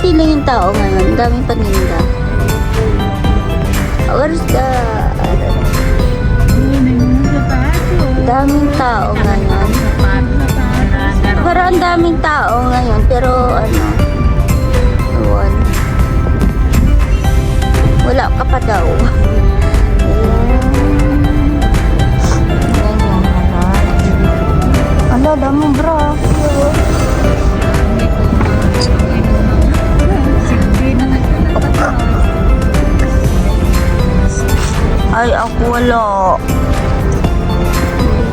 konti lang yung tao ngayon. Ang daming paninda. Where's the... daming tao ngayon. Pero ang daming tao ngayon. Pero ano... Ewan. Wala ka pa daw. Ayan yung haraj. Ala, damo bro. Ay, ako wala.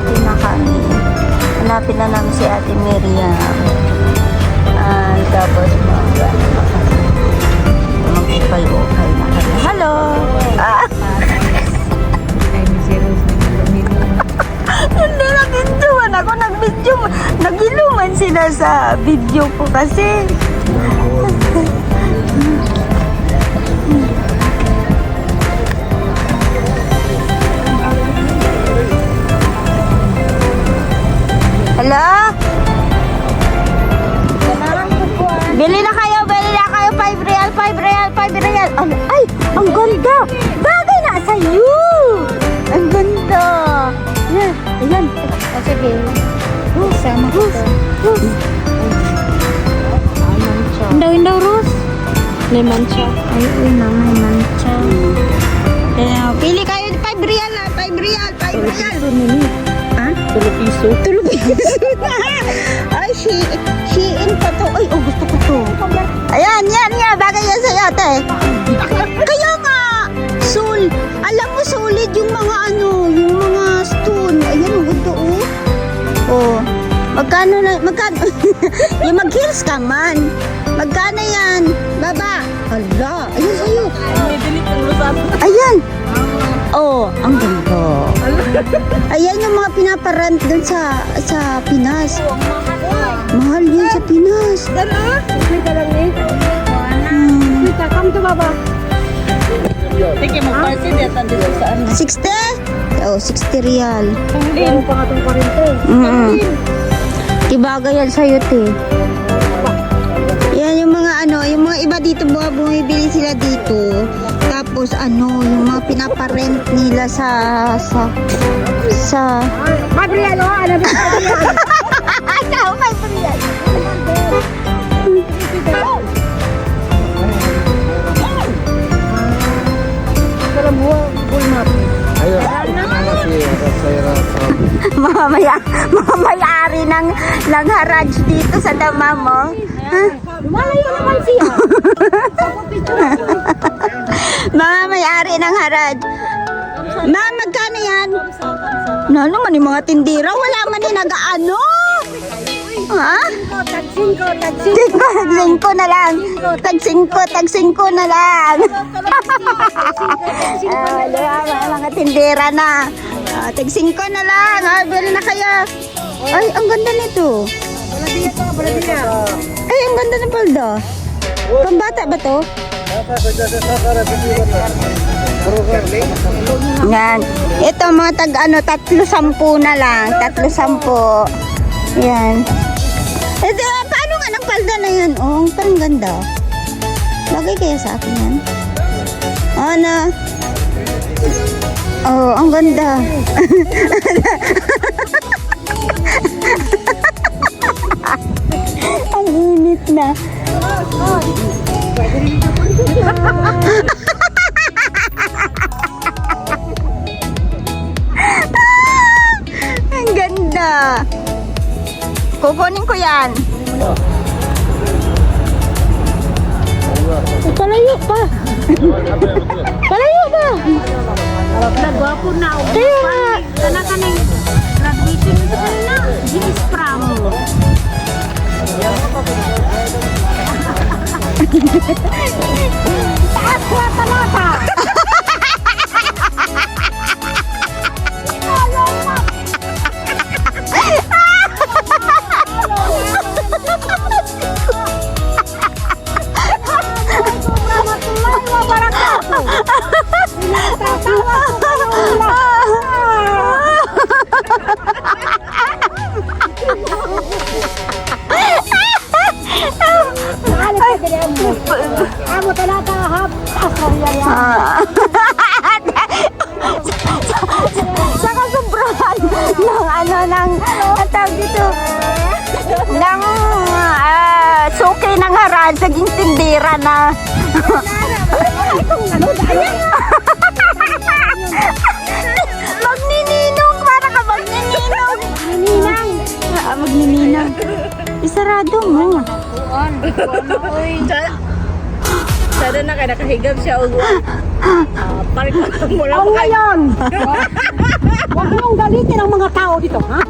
Dito na kami. Hanapin na namin si Ate Miriam. Tapos mag-ukay-ukay na kami. Hello! Hindi nag-videoan ako. Nag-iluman sila sa video ko kasi. Hello? Bili na kayo, 5 real, 5 real, 5 real. Ay, ang ganda. Bagay na sa'yo. Ang ganda. Yan, ayan. Sige. Sama ko. Indaw, Rose. May mancha. Ay, na, may mancha. Pili kayo, 5 real na, 5 real, 5 real. Tulog piso. Ay, Shein pa to. Ay, gusto ko to. Ayan, yan. Bagay yan sa'yo, ate. Kaya nga, alam mo, solid yung mga yung mga stone. Ayan, ang ganda, magkano, yung mag-heels ka man. Magkano yan? Baba. Hala, ayan sa'yo. Ayan. Ang ganda. Ayan yung mga pinaparent dun sa Pinas. Mahal yun sa Pinas. Come to Baba. Sige mo, party dito sa ano. 60? 60 real. Hindi mo pa katong 40. Ibagay yan sa'yo, te. Yan yung mga yung mga iba dito, bumibili sila dito. Tapos yung mga pinaparent nila sa Mabriel, ano ba? Ikaw, Mabriel. Mamayari ng haraj dito sa dama mo. Malayo naman siya. Mamayari ng haraj. Ma'am, magkano yan? Ano man yung mga tindira? Wala man yung nag-ano? Ha? Tag-5 na lang. Tag-5 na lang. Mga tindera na. Tag-5 na lang. Bili na kayo. Ay, ang ganda nito. Ay, ang ganda ng palda. Pambata ba to? Yan. Ito mga tag-3-10 na lang. 3-10. Yan. Ito, paano nga ng palda na yan? Parang ganda. Bagay kaya sa akin yan? Ang ganda. Ang init na. Ang ganda. Kukunin ko yan. Palayo pa. Palayo pa. Nagwapo na ako. Kaya Kana kaning graduation na. Ginis pram. Taas ko talata. Ah. Saka sobrahan ng ano ng tawag dito ng suki ng haran saging tindera na. Magnininong, para ka magnininong. Magnininang. Isarado mo. Sada na kaya nakahigab siya o parang mo lang. Ngayon, huwag mong galitin ang mga tao dito, ha?